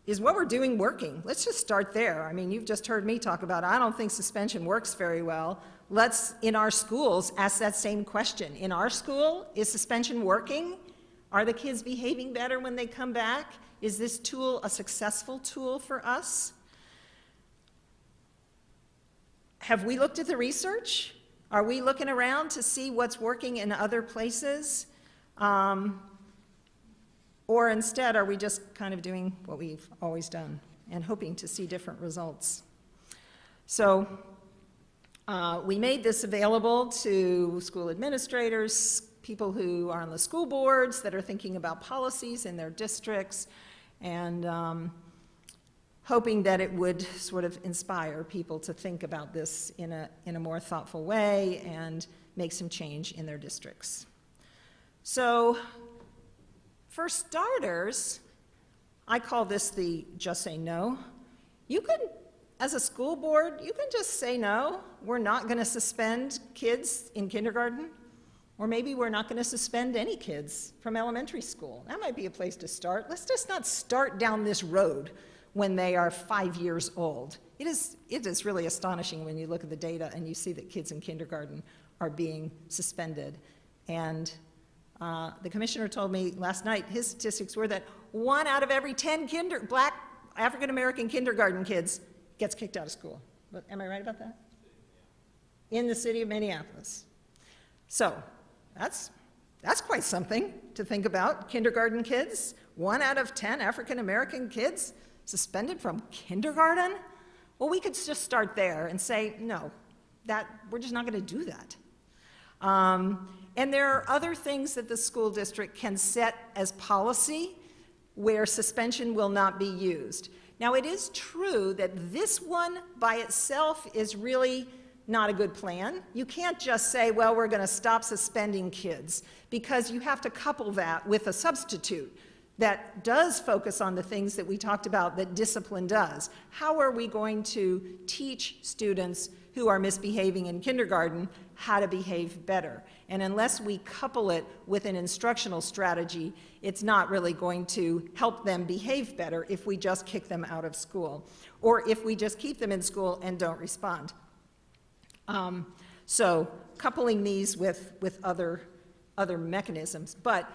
is what we're doing working? Let's just start there. I mean, you've just heard me talk about, I don't think suspension works very well. Let's, in our schools, ask that same question. In our school, is suspension working? Are the kids behaving better when they come back? Is this tool a successful tool for us? Have we looked at the research? Are we looking around to see what's working in other places? Or instead, are we just kind of doing what we've always done and hoping to see different results? So we made this available to school administrators, people who are on the school boards that are thinking about policies in their districts, and hoping that it would sort of inspire people to think about this in a more thoughtful way and make some change in their districts. So, for starters, I call this the just say no. You could, as a school board, you can just say no. We're not going to suspend kids in kindergarten, or maybe we're not going to suspend any kids from elementary school. That might be a place to start. Let's just not start down this road when they are 5 years old. It is really astonishing when you look at the data and you see that kids in kindergarten are being suspended. And the commissioner told me last night his statistics were that 1 out of every 10 Black African-American kindergarten kids gets kicked out of school. But am I right about that? In the city of Minneapolis. So that's quite something to think about. Kindergarten kids, 1 out of 10 African-American kids suspended from kindergarten? Well, we could just start there and say, no, we're just not going to do that. And there are other things that the school district can set as policy where suspension will not be used. Now, it is true that this one by itself is really not a good plan. You can't just say, well, we're going to stop suspending kids, because you have to couple that with a substitute that does focus on the things that we talked about that discipline does. How are we going to teach students who are misbehaving in kindergarten how to behave better? And unless we couple it with an instructional strategy, it's not really going to help them behave better if we just kick them out of school, or if we just keep them in school and don't respond. So coupling these with other mechanisms. But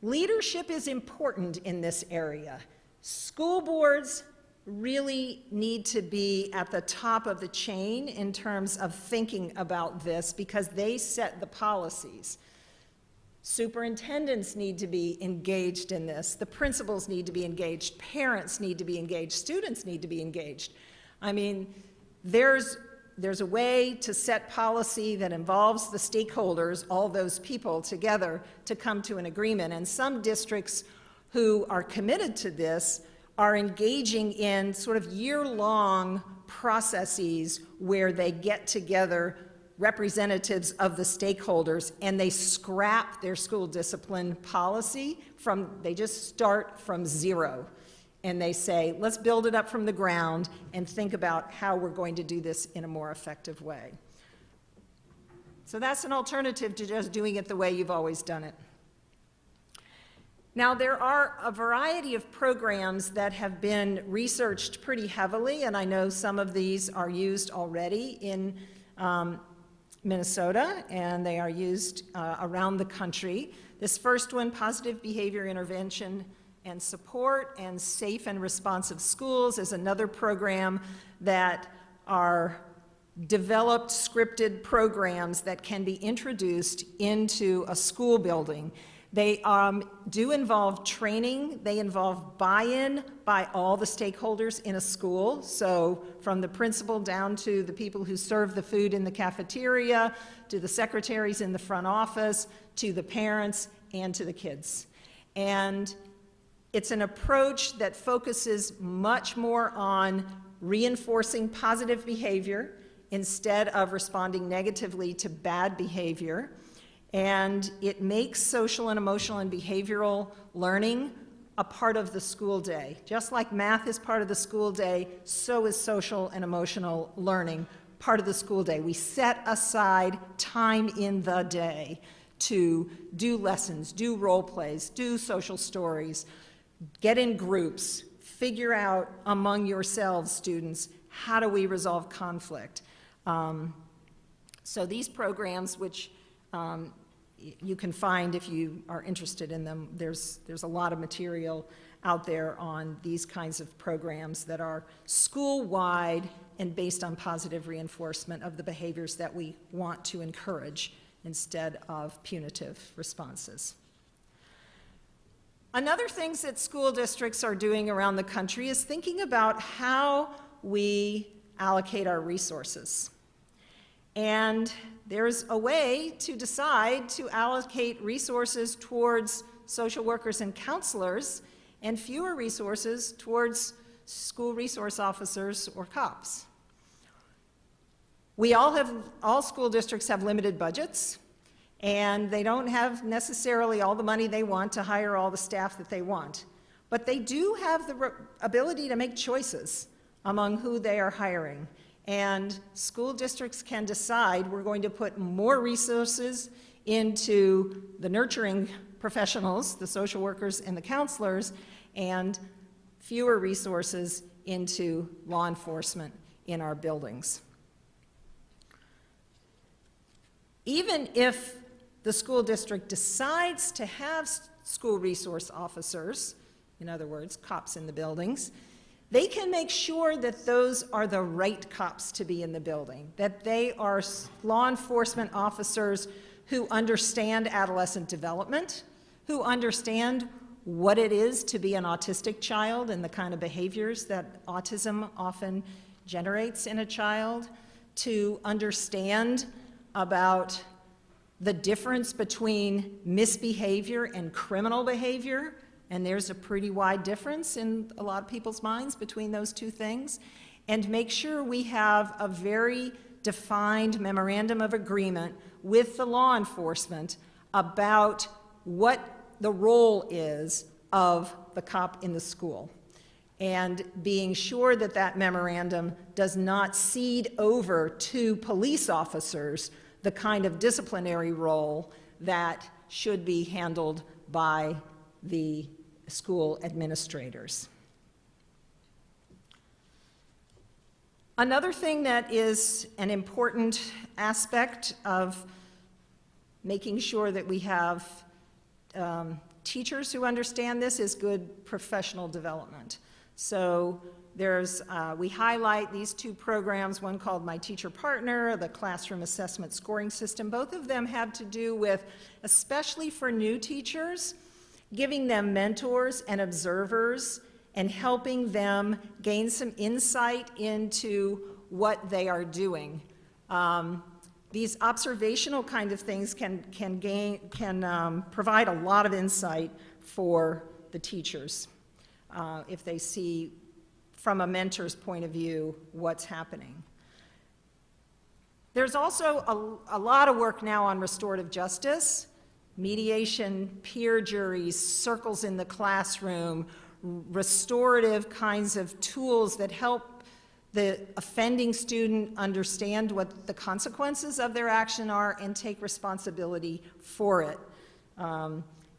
leadership is important in this area. School boards really need to be at the top of the chain in terms of thinking about this because they set the policies. Superintendents need to be engaged in this. The principals need to be engaged. Parents need to be engaged. Students need to be engaged. I mean, there's a way to set policy that involves the stakeholders, all those people together, to come to an agreement. And some districts who are committed to this are engaging in sort of year-long processes where they get together representatives of the stakeholders and they scrap their school discipline policy they just start from zero. And they say, let's build it up from the ground and think about how we're going to do this in a more effective way. So that's an alternative to just doing it the way you've always done it. Now, there are a variety of programs that have been researched pretty heavily, and I know some of these are used already in Minnesota, and they are used around the country. This first one, Positive Behavior Intervention and Support and Safe and Responsive Schools, is another program that are developed, scripted programs that can be introduced into a school building. They do involve training. They involve buy-in by all the stakeholders in a school, so from the principal down to the people who serve the food in the cafeteria, to the secretaries in the front office, to the parents, and to the kids. And it's an approach that focuses much more on reinforcing positive behavior instead of responding negatively to bad behavior. And it makes social and emotional and behavioral learning a part of the school day. Just like math is part of the school day, so is social and emotional learning part of the school day. We set aside time in the day to do lessons, do role plays, do social stories, get in groups, figure out among yourselves, students, how do we resolve conflict? So these programs, which you can find if you are interested in them. There's a lot of material out there on these kinds of programs that are school-wide and based on positive reinforcement of the behaviors that we want to encourage instead of punitive responses. Another thing that school districts are doing around the country is thinking about how we allocate our resources. And there's a way to decide to allocate resources towards social workers and counselors and fewer resources towards school resource officers or cops. All school districts have limited budgets, and they don't have necessarily all the money they want to hire all the staff that they want. But they do have the ability to make choices among who they are hiring. And school districts can decide we're going to put more resources into the nurturing professionals, the social workers and the counselors, and fewer resources into law enforcement in our buildings. Even if the school district decides to have school resource officers, in other words, cops in the buildings, they can make sure that those are the right cops to be in the building, that they are law enforcement officers who understand adolescent development, who understand what it is to be an autistic child and the kind of behaviors that autism often generates in a child, to understand about the difference between misbehavior and criminal behavior. And there's a pretty wide difference in a lot of people's minds between those two things. And make sure we have a very defined memorandum of agreement with the law enforcement about what the role is of the cop in the school. And being sure that that memorandum does not cede over to police officers the kind of disciplinary role that should be handled by the school administrators. Another thing that is an important aspect of making sure that we have teachers who understand this is good professional development. So we highlight these two programs, one called My Teacher Partner, the classroom assessment scoring system. Both of them have to do with, especially for new teachers, giving them mentors and observers and helping them gain some insight into what they are doing. These observational kind of things can provide a lot of insight for the teachers if they see from a mentor's point of view what's happening. There's also a lot of work now on restorative justice, mediation, peer juries, circles in the classroom, restorative kinds of tools that help the offending student understand what the consequences of their action are and take responsibility for it.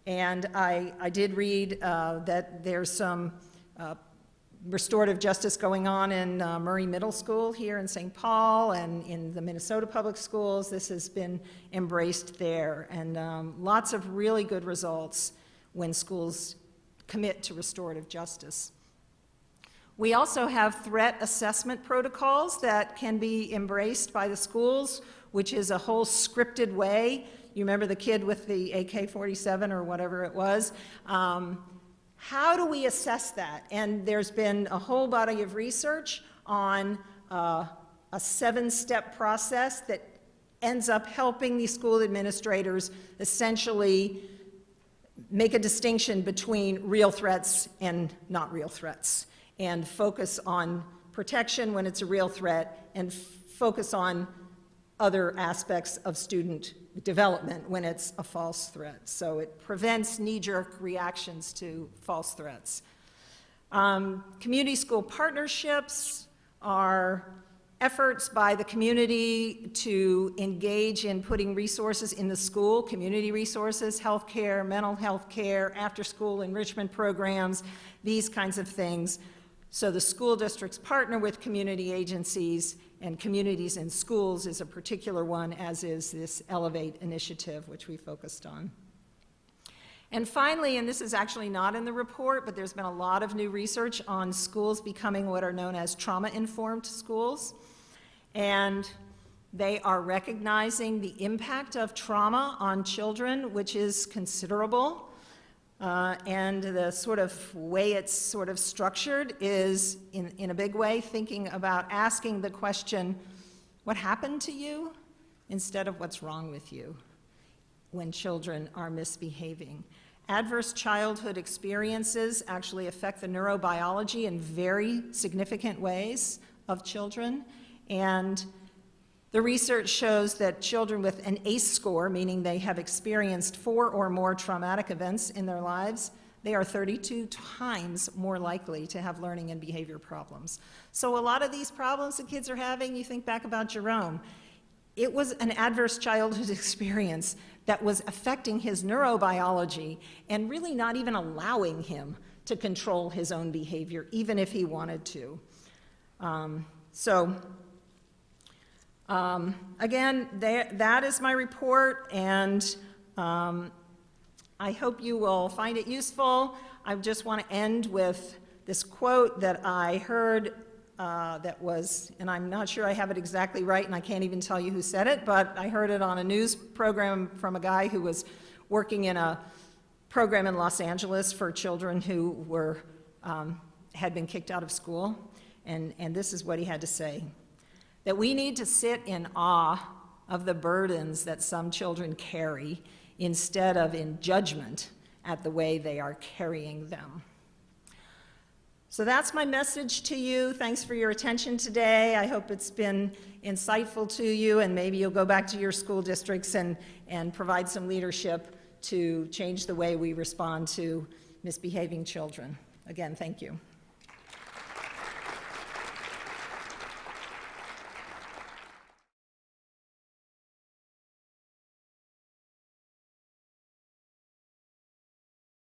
And I did read that there's some restorative justice going on in Murray Middle School here in St. Paul and in the Minnesota Public Schools. This has been embraced there, and lots of really good results when schools commit to restorative justice. We also have threat assessment protocols that can be embraced by the schools, which is a whole scripted way. You remember the kid with the AK-47 or whatever it was? How do we assess that? And there's been a whole body of research on a 7-step process that ends up helping these school administrators essentially make a distinction between real threats and not real threats, and focus on protection when it's a real threat, and focus on other aspects of student development when it's a false threat. So it prevents knee-jerk reactions to false threats. Community school partnerships are efforts by the community to engage in putting resources in the school, community resources, healthcare, mental health care, after-school enrichment programs, these kinds of things. So the school districts partner with community agencies, and communities in schools is a particular one, as is this Elevate initiative, which we focused on. And finally, and this is actually not in the report, but there's been a lot of new research on schools becoming what are known as trauma-informed schools. And they are recognizing the impact of trauma on children, which is considerable. And the sort of way it's sort of structured is, in a big way, thinking about asking the question, what happened to you, instead of what's wrong with you when children are misbehaving. Adverse childhood experiences actually affect the neurobiology in very significant ways of children. And the research shows that children with an ACE score, meaning they have experienced 4 or more traumatic events in their lives, they are 32 times more likely to have learning and behavior problems. So a lot of these problems that kids are having, you think back about Jerome, it was an adverse childhood experience that was affecting his neurobiology and really not even allowing him to control his own behavior, even if he wanted to. Again, that is my report, and I hope you will find it useful. I just want to end with this quote that I heard that was, and I'm not sure I have it exactly right, and I can't even tell you who said it, but I heard it on a news program from a guy who was working in a program in Los Angeles for children who were, had been kicked out of school, and this is what he had to say. That we need to sit in awe of the burdens that some children carry instead of in judgment at the way they are carrying them. So that's my message to you. Thanks for your attention today. I hope it's been insightful to you, and maybe you'll go back to your school districts and provide some leadership to change the way we respond to misbehaving children. Again, thank you.